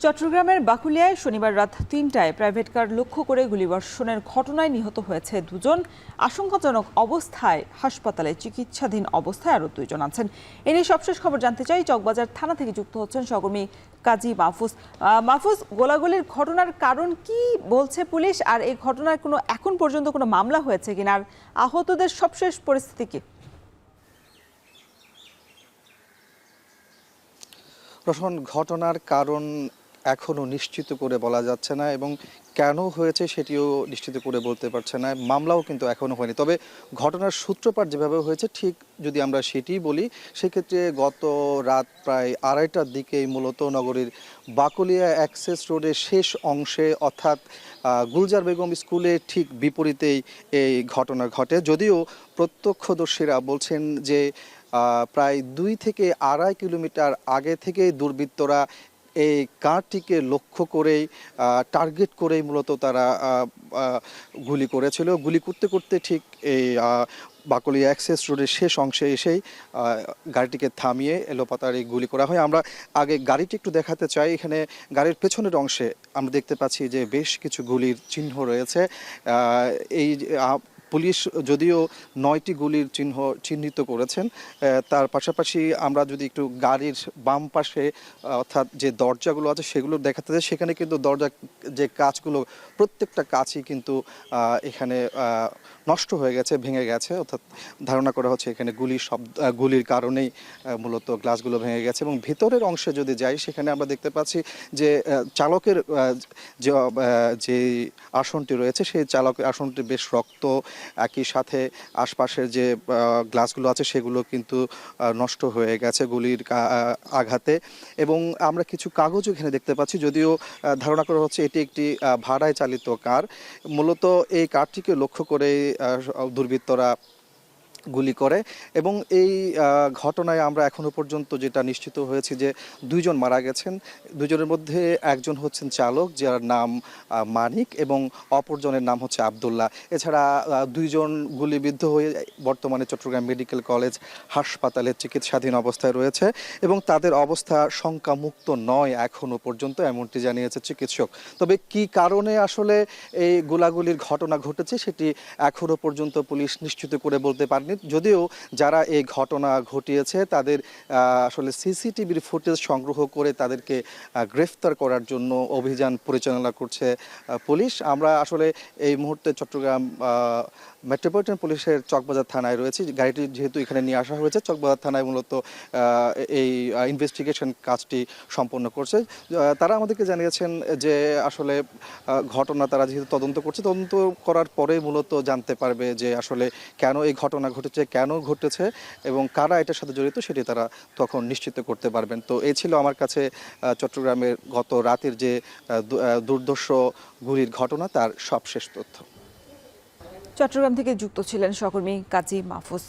চট্টগ্রামের বাকুলিয়ায় শনিবার রাত ৩টায় প্রাইভেট কার লক্ষ্য করে গুলিবর্ষণের ঘটনায় নিহত হয়েছে দুজন। আশঙ্কাজনক অবস্থায় হাসপাতালে চিকিৎসাধীন অবস্থায় আরও দুইজন আছেন। এ নিয়ে সবশেষ খবর জানতে চাই, চকবাজার থানা থেকে যুক্ত হচ্ছেন সহকর্মী কাজী মাহফুজ। মাহফুজ, গোলাগুলির ঘটনার কারণ কি বলছে পুলিশ, আর এই ঘটনার এখন পর্যন্ত কোনো মামলা হয়েছে কিনা, আর আহতদের সবশেষ পরিস্থিতি কি? প্রশ্ন, ঘটনার কারণ এখনও নিশ্চিত করে বলা যাচ্ছে না এবং কেন হয়েছে সেটিও নিশ্চিত করে বলতে পারছে না। মামলাও কিন্তু এখনও হয়নি। তবে ঘটনার সূত্রপাত যেভাবে হয়েছে ঠিক যদি আমরা সেটিই বলি, সেক্ষেত্রে গত রাত প্রায় 2:30টার দিকেই মূলত নগরীর বাকলিয়া অ্যাক্সেস রোডের শেষ অংশে, অর্থাৎ গুলজার বেগম স্কুলের ঠিক বিপরীতেই এই ঘটনা ঘটে। যদিও প্রত্যক্ষদর্শীরা বলছেন যে প্রায় 2 থেকে 2.5 কিলোমিটার আগে থেকেই দুর্বৃত্তরা এই কারটিকে লক্ষ্য করেই টার্গেট করেই মূলত তারা গুলি করেছিল। গুলি করতে করতে ঠিক এই বাকলিয়া অ্যাক্সেস রোডের শেষ অংশে এসেই গাড়িটিকে থামিয়ে এলোপাতাড়ি গুলি করা হয়। আমরা আগে গাড়িটি একটু দেখাতে চাই। এখানে গাড়ির পেছনের অংশে আমরা দেখতে পাচ্ছি যে বেশ কিছু গুলির চিহ্ন রয়েছে। এই পুলিশ যদিও 9টি গুলির চিহ্নিত করেছেন, তার পাশাপাশি আমরা যদি একটু গাড়ির বাম পাশে অর্থাৎ যে দরজাগুলো আছে সেগুলো দেখাতে চাই, সেখানে কিন্তু দরজা যে কাঁচগুলো প্রত্যেকটা কাঁচই কিন্তু এখানে নষ্ট হয়ে গেছে, ভেঙে গেছে। অর্থাৎ ধারণা করা হচ্ছে এখানে গুলির কারণেই মূলত গ্লাসগুলো ভেঙে গেছে। এবং ভেতরের অংশে যদি যাই, সেখানে আমরা দেখতে পাচ্ছি যে চালকের যে আসনটি রয়েছে সেই চালকের আসনটি বেশ রক্ত, একই সাথে আশপাশের যে গ্লাসগুলো আছে সেগুলো কিন্তু নষ্ট হয়ে গেছে গুলির আঘাতে। এবং আমরা কিছু কাগজ এখানে দেখতে পাচ্ছি, যদিও ধারণা করা হচ্ছে এটি একটি ভাড়ায় চালিত কার। মূলত এই কারটিকে লক্ষ্য করে দুর্বৃত্তরা গুলি করে। এবং এই ঘটনায় আমরা এখনো পর্যন্ত যেটা নিশ্চিত হয়েছে যে 2 জন মারা গেছেন। 2 জনের মধ্যে একজন হচ্ছেন চালক, যার নাম মানিক, এবং অপরজনের নাম হচ্ছে আব্দুল্লাহ। এছাড়া 2 জন গুলিবিদ্ধ হয়ে বর্তমানে চট্টগ্রাম মেডিকেল কলেজ হাসপাতালে চিকিৎসাধীন অবস্থায় রয়েছে এবং তাদের অবস্থা শঙ্কামুক্ত নয় এখনো পর্যন্ত, এমনটি জানিয়েছে চিকিৎসক। তবে কি কারণে আসলে এই গোলাগুলির ঘটনা ঘটেছে সেটি এখনো পর্যন্ত পুলিশ নিশ্চিত করে বলতে পারেনি। যদিও যারা এই ঘটনা ঘটিয়েছে তাদের আসলে সিসিটিভির ফুটেজ সংগ্রহ করে তাদেরকে গ্রেফতার করার জন্য অভিযান পরিচালনা করছে পুলিশ। আমরা আসলে এই মুহূর্তে চট্টগ্রাম মেট্রোপলিটন পুলিশের চকবাজার থানায় রয়েছে। গাড়িটি যেহেতু এখানে নিয়ে আসা হয়েছে, চকবাজার থানায় মূলত এই ইনভেস্টিগেশন কাজটি সম্পন্ন করছে। তারা আমাদেরকে জানিয়েছেন যে আসলে ঘটনা তারা যেহেতু তদন্ত করছে, তদন্ত করার পরে মূলত জানতে পারবে যে আসলে কেন এই ঘটনা ঘটেছে, কেন ঘটেছে এবং কারা এটার সাথে জড়িত, সেটি তারা তখন নিশ্চিত করতে পারবেন। তো এই ছিল আমার কাছে চট্টগ্রামের গত রাতের যে দুর্ধর্ষ গুলির ঘটনা তার সবশেষ তথ্য। চট্টগ্রাম থেকে যুক্ত ছিলেন সহকর্মী কাজী মাহফুজ।